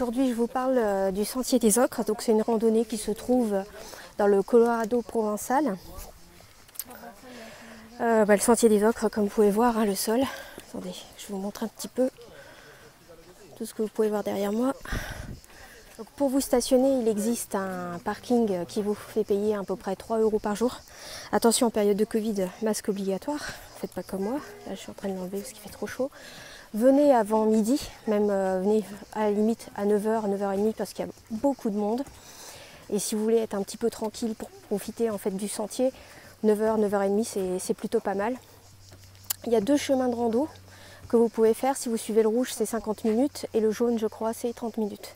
Aujourd'hui, je vous parle du Sentier des Ocres. Donc, c'est une randonnée qui se trouve dans le Colorado provençal. Le Sentier des Ocres, comme vous pouvez voir, hein, le sol. Attendez, je vous montre un petit peu tout ce que vous pouvez voir derrière moi. Donc, pour vous stationner, il existe un parking qui vous fait payer à peu près 3 € par jour. Attention, en période de Covid, masque obligatoire. Faites pas comme moi. Là, je suis en train de l'enlever parce qu'il fait trop chaud. Venez avant midi, même venez à la limite à 9h, 9h30 parce qu'il y a beaucoup de monde. Et si vous voulez être un petit peu tranquille pour profiter en fait du sentier, 9h, 9h30 c'est plutôt pas mal. Il y a 2 chemins de rando que vous pouvez faire. Si vous suivez le rouge, c'est 50 minutes et le jaune, je crois, c'est 30 minutes.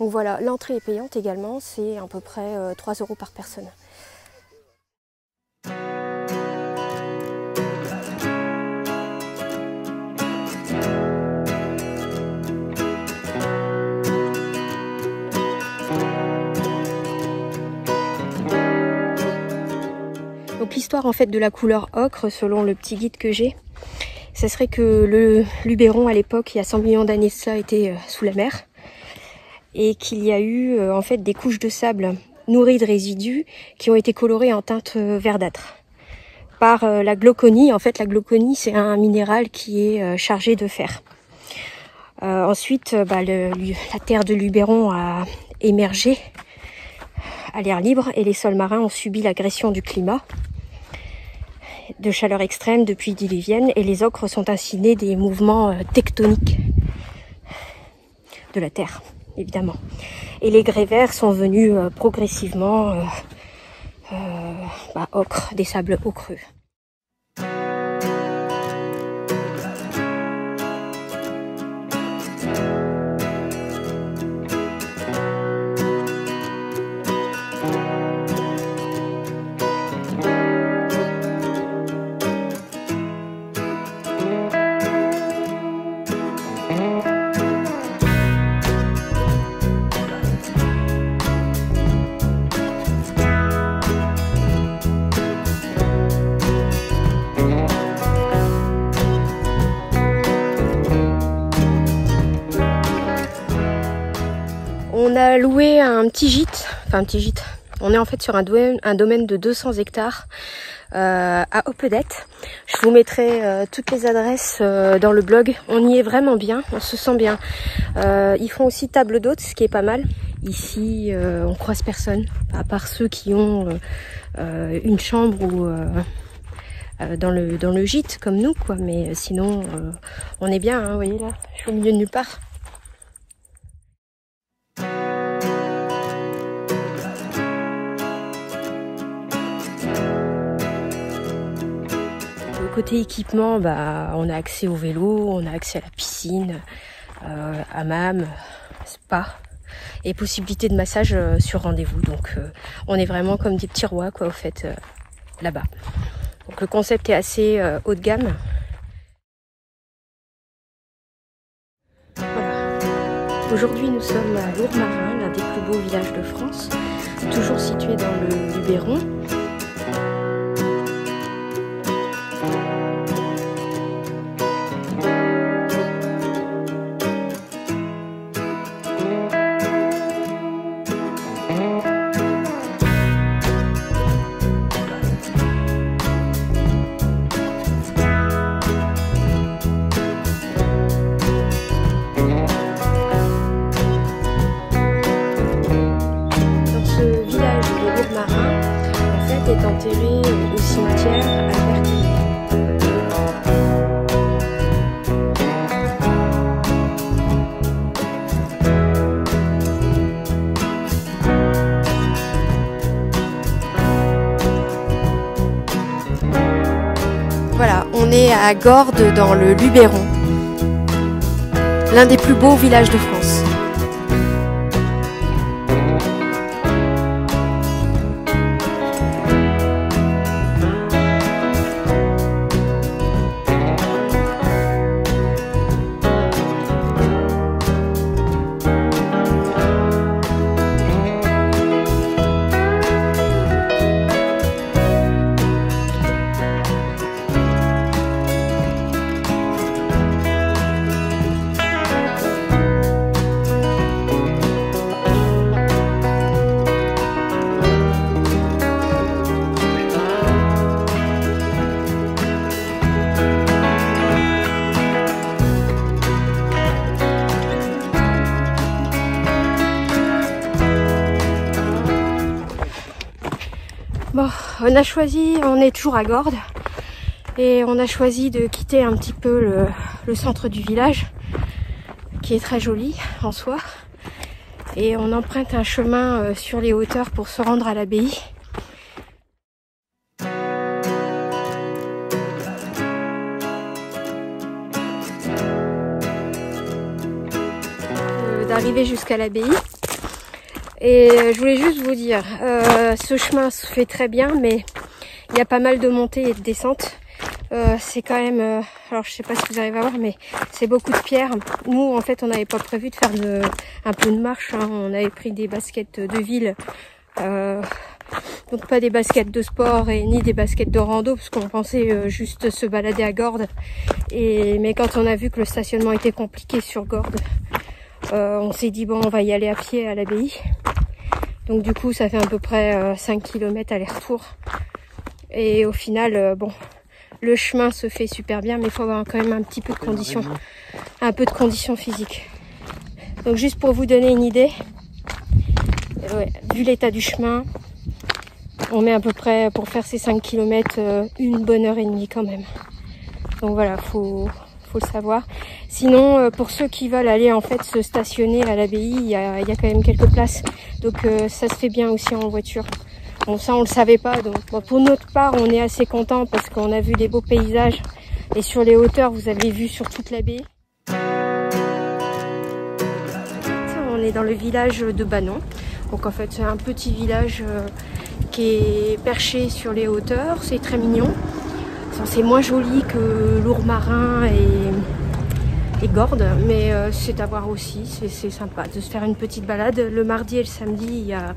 Donc voilà, l'entrée est payante également, c'est à peu près 3 € par personne. Donc l'histoire en fait de la couleur ocre, selon le petit guide que j'ai, ça serait que le Luberon à l'époque, il y a 100 millions d'années de ça, était sous la mer. Et qu'il y a eu en fait des couches de sable nourries de résidus qui ont été colorées en teinte verdâtre par la glauconie. En fait, la glauconie, c'est un minéral qui est chargé de fer. Ensuite, la terre de Luberon a émergé à l'air libre et les sols marins ont subi l'agression du climat, de chaleur extrême, de pluies diluviennes, et les ocres sont ainsi nés des mouvements tectoniques de la terre, évidemment. Et les grès verts sont venus progressivement ocre, des sables ocreux. On a loué un petit gîte, on est en fait sur un domaine de 200 hectares à Oppedette. Je vous mettrai toutes les adresses dans le blog. On y est vraiment bien, on se sent bien. Ils font aussi table d'hôtes, ce qui est pas mal. Ici, on croise personne, à part ceux qui ont une chambre ou dans le gîte comme nous, quoi. Mais sinon, on est bien, hein, vous voyez là, je suis au milieu de nulle part. Côté équipement, on a accès au vélo, on a accès à la piscine, hammam, spa et possibilité de massage sur rendez-vous. Donc on est vraiment comme des petits rois, quoi, au fait, là-bas. Donc le concept est assez haut de gamme. Voilà. Aujourd'hui nous sommes à Lourmarin, l'un des plus beaux villages de France, toujours situé dans le Luberon. Est enterré au cimetière Albertini. Voilà, on est à Gordes dans le Luberon, l'un des plus beaux villages de France. Bon, on est toujours à Gordes et on a choisi de quitter un petit peu le centre du village qui est très joli en soi et on emprunte un chemin sur les hauteurs pour se rendre à l'abbaye. D'arriver jusqu'à l'abbaye. Et je voulais juste vous dire, ce chemin se fait très bien, mais il y a pas mal de montées et de descentes. C'est quand même, alors je sais pas si vous arrivez à voir, mais c'est beaucoup de pierres. Nous, en fait, on n'avait pas prévu de faire un peu de marche. Hein. On avait pris des baskets de ville, donc pas des baskets de sport et ni des baskets de rando, parce qu'on pensait juste se balader à Gordes. Mais quand on a vu que le stationnement était compliqué sur Gordes, on s'est dit bon, on va y aller à pied à l'abbaye. Donc du coup ça fait à peu près 5 km aller-retour. Et au final, bon, le chemin se fait super bien, mais il faut avoir quand même un petit peu de conditions, physiques. Donc juste pour vous donner une idée, vu l'état du chemin, on met à peu près pour faire ces 5 km une bonne heure et demie quand même. Donc voilà, faut le savoir. Sinon, pour ceux qui veulent aller en fait se stationner à l'abbaye, il y a quand même quelques places. Donc ça se fait bien aussi en voiture. Bon, ça on le savait pas. Donc bon, pour notre part, on est assez content parce qu'on a vu des beaux paysages. Et sur les hauteurs, vous avez vu sur toute l'abbaye. On est dans le village de Banon. Donc en fait, c'est un petit village qui est perché sur les hauteurs. C'est très mignon. C'est moins joli que Lourmarin et Gordes, mais c'est à voir aussi, c'est sympa de se faire une petite balade. Le mardi et le samedi, il y a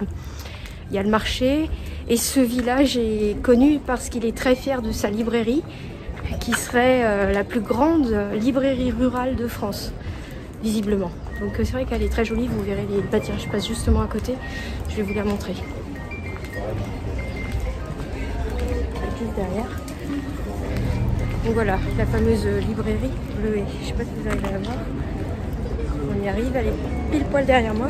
le marché, et ce village est connu parce qu'il est très fier de sa librairie, qui serait la plus grande librairie rurale de France, visiblement. Donc c'est vrai qu'elle est très jolie, vous verrez les bâtiments, je passe justement à côté, je vais vous la montrer. Juste derrière. Donc voilà, la fameuse librairie bleuée. Je sais pas si vous arrivez à la voir. On y arrive, elle est pile poil derrière moi.